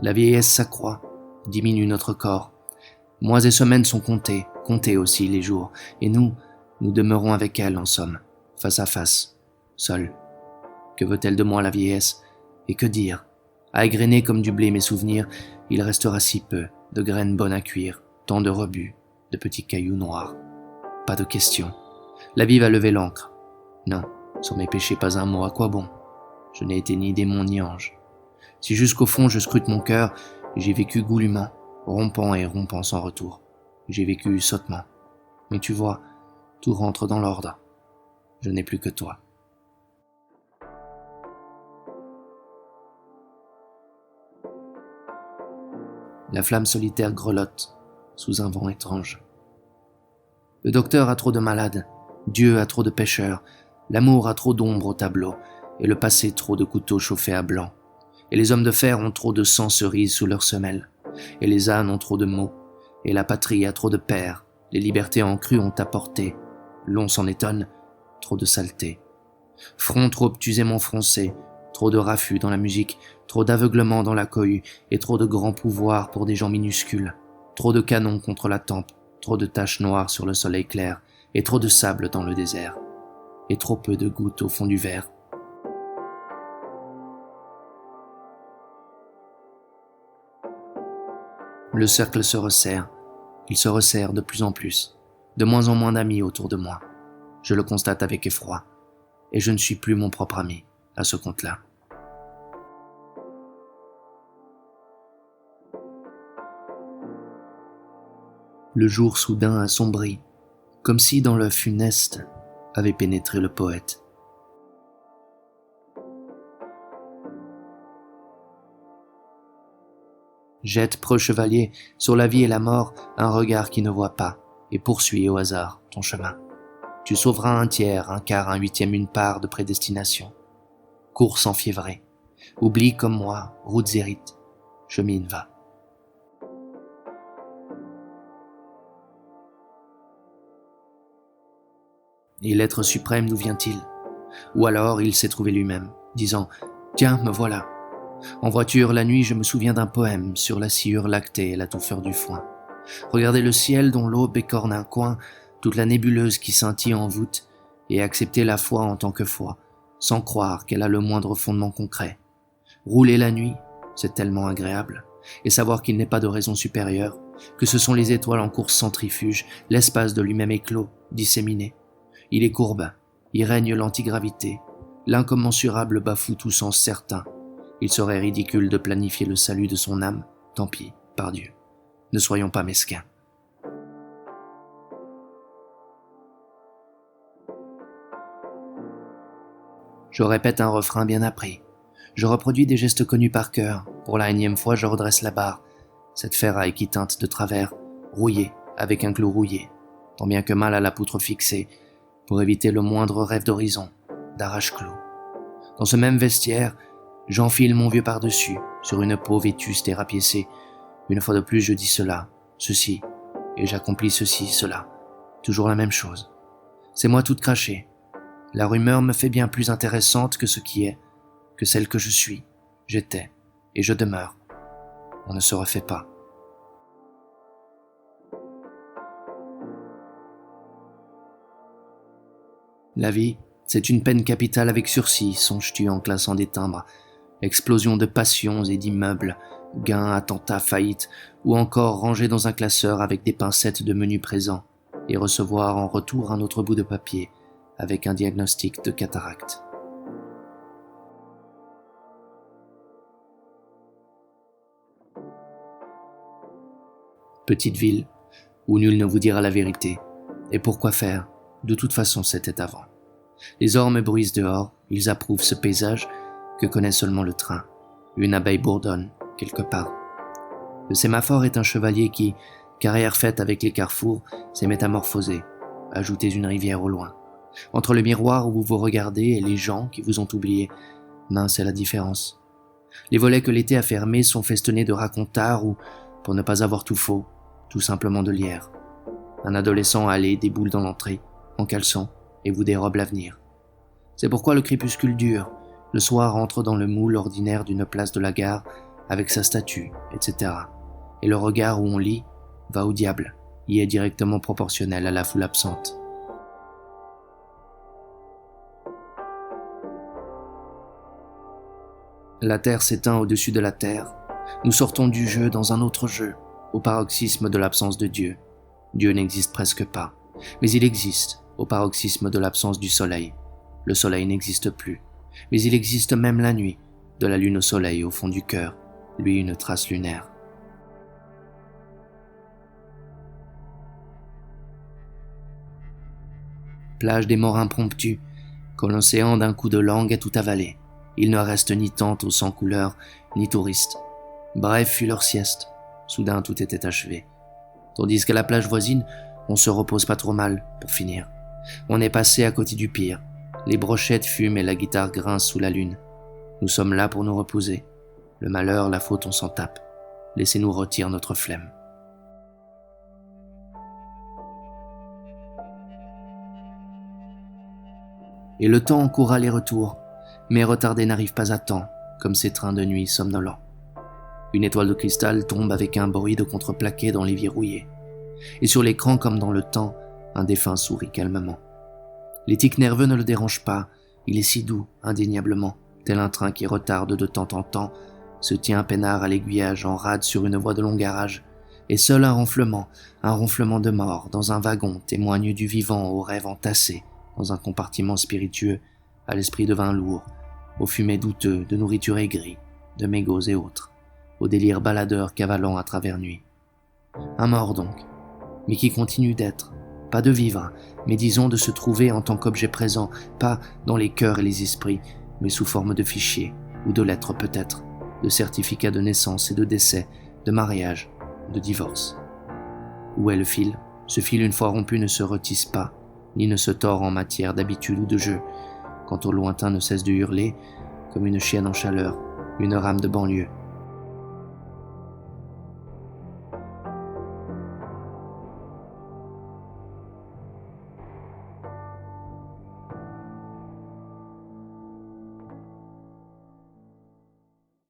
La vieillesse s'accroît, diminue notre corps. Mois et semaines sont comptés, comptés aussi les jours, et nous demeurons avec elle en somme, face à face, seuls. Que veut-elle de moi la vieillesse? Et que dire? À égrener comme du blé mes souvenirs, il restera si peu de graines bonnes à cuire, tant de rebuts, de petits cailloux noirs. Pas de question. La vie va lever l'ancre. Non, sur mes péchés pas un mot, à quoi bon? Je n'ai été ni démon ni ange. Si jusqu'au fond je scrute mon cœur, j'ai vécu goulûment, rompant et rompant sans retour. J'ai vécu sottement. Mais tu vois, tout rentre dans l'ordre. Je n'ai plus que toi. La flamme solitaire grelotte sous un vent étrange. Le docteur a trop de malades, Dieu a trop de pécheurs, l'amour a trop d'ombre au tableau, et le passé trop de couteaux chauffés à blanc. Et les hommes de fer ont trop de sang cerise sous leurs semelles, et les ânes ont trop de mots, et la patrie a trop de pères, les libertés en cru ont apporté, l'on s'en étonne, trop de saleté. Front trop obtusément froncé, trop de raffus dans la musique, trop d'aveuglement dans la cohue, et trop de grands pouvoirs pour des gens minuscules, trop de canons contre la tempe, trop de taches noires sur le soleil clair, et trop de sable dans le désert, et trop peu de gouttes au fond du verre. Le cercle se resserre, il se resserre de plus en plus, de moins en moins d'amis autour de moi. Je le constate avec effroi, et je ne suis plus mon propre ami à ce compte-là. Le jour soudain assombrit, comme si dans le funeste avait pénétré le poète. Jette, preux chevalier, sur la vie et la mort un regard qui ne voit pas, et poursuis au hasard ton chemin. Tu sauveras un tiers, un quart, un huitième, une part de prédestination. Course enfiévrée, oublie comme moi, routes et rites, chemine va. Et l'être suprême d'où vient-il? Ou alors il s'est trouvé lui-même, disant « Tiens, me voilà ». En voiture, la nuit, je me souviens d'un poème sur la sciure lactée et la touffeur du foin. Regardez le ciel dont l'aube écorne un coin, toute la nébuleuse qui scintille en voûte, et accepter la foi en tant que foi, sans croire qu'elle a le moindre fondement concret. Rouler la nuit, c'est tellement agréable, et savoir qu'il n'est pas de raison supérieure, que ce sont les étoiles en course centrifuge, l'espace de lui-même éclos, disséminé. Il est courbe, il règne l'antigravité, l'incommensurable bafoue tout sens certain. Il serait ridicule de planifier le salut de son âme, tant pis, par Dieu. Ne soyons pas mesquins. Je répète un refrain bien appris. Je reproduis des gestes connus par cœur. Pour la énième fois, je redresse la barre. Cette ferraille qui teinte de travers, rouillée, avec un clou rouillé, tant bien que mal à la poutre fixée, pour éviter le moindre rêve d'horizon, d'arrache-clou. Dans ce même vestiaire, j'enfile mon vieux par-dessus, sur une peau vétuste et rapiécée. Une fois de plus, je dis cela, ceci, et j'accomplis ceci, cela. Toujours la même chose. C'est moi toute crachée. La rumeur me fait bien plus intéressante que ce qui est, que celle que je suis, j'étais, et je demeure. On ne se refait pas. La vie, c'est une peine capitale avec sursis, songes-tu en classant des timbres, explosion de passions et d'immeubles, gains, attentats, faillites, ou encore ranger dans un classeur avec des pincettes de menus présents, et recevoir en retour un autre bout de papier, avec un diagnostic de cataracte. Petite ville, où nul ne vous dira la vérité, et pourquoi faire? De toute façon, c'était avant. Les ormes bruissent dehors, ils approuvent ce paysage que connaît seulement le train. Une abeille bourdonne, quelque part. Le sémaphore est un chevalier qui, carrière faite avec les carrefours, s'est métamorphosé. Ajoutez une rivière au loin. Entre le miroir où vous vous regardez et les gens qui vous ont oublié, mince est la différence. Les volets que l'été a fermés sont festonnés de racontars ou, pour ne pas avoir tout faux, tout simplement de lierre. Un adolescent allé déboule dans l'entrée, en caleçon, et vous dérobe l'avenir. C'est pourquoi le crépuscule dure. Le soir entre dans le moule ordinaire d'une place de la gare, avec sa statue, etc. Et le regard où on lit va au diable, y est directement proportionnel à la foule absente. La terre s'éteint au-dessus de la terre. Nous sortons du jeu dans un autre jeu, au paroxysme de l'absence de Dieu. Dieu n'existe presque pas, mais il existe au paroxysme de l'absence du soleil. Le soleil n'existe plus, mais il existe même la nuit, de la lune au soleil au fond du cœur, lui une trace lunaire. Plage des morts impromptus, quand l'océan d'un coup de langue a tout avalé. Il ne reste ni tente aux sans couleurs, ni touristes. Bref fut leur sieste. Soudain tout était achevé. Tandis qu'à la plage voisine, on se repose pas trop mal, pour finir. On est passé à côté du pire. Les brochettes fument et la guitare grince sous la lune. Nous sommes là pour nous reposer. Le malheur, la faute, on s'en tape. Laissez-nous rôtir notre flemme. Et le temps court aller-retour, mais retardé n'arrive pas à temps, comme ces trains de nuit somnolents. Une étoile de cristal tombe avec un bruit de contreplaqué dans les rouillés. Et sur l'écran, comme dans le temps, un défunt sourit calmement. Les tics nerveux ne le dérangent pas, il est si doux, indéniablement, tel un train qui retarde de temps en temps, se tient peinard à l'aiguillage en rade sur une voie de long garage, et seul un ronflement de mort dans un wagon témoigne du vivant au rêve entassé, dans un compartiment spiritueux, à l'esprit de vin lourd, aux fumées douteux de nourriture aigrie, de mégots et autres, au délire baladeur cavalant à travers nuit. Un mort donc, mais qui continue d'être, pas de vivre, mais disons de se trouver en tant qu'objet présent, pas dans les cœurs et les esprits, mais sous forme de fichiers, ou de lettres peut-être, de certificats de naissance et de décès, de mariage, de divorce. Où est le fil ? Ce fil une fois rompu ne se retisse pas, ni ne se tord en matière d'habitude ou de jeu, quand au lointain ne cesse de hurler, comme une chienne en chaleur, une rame de banlieue,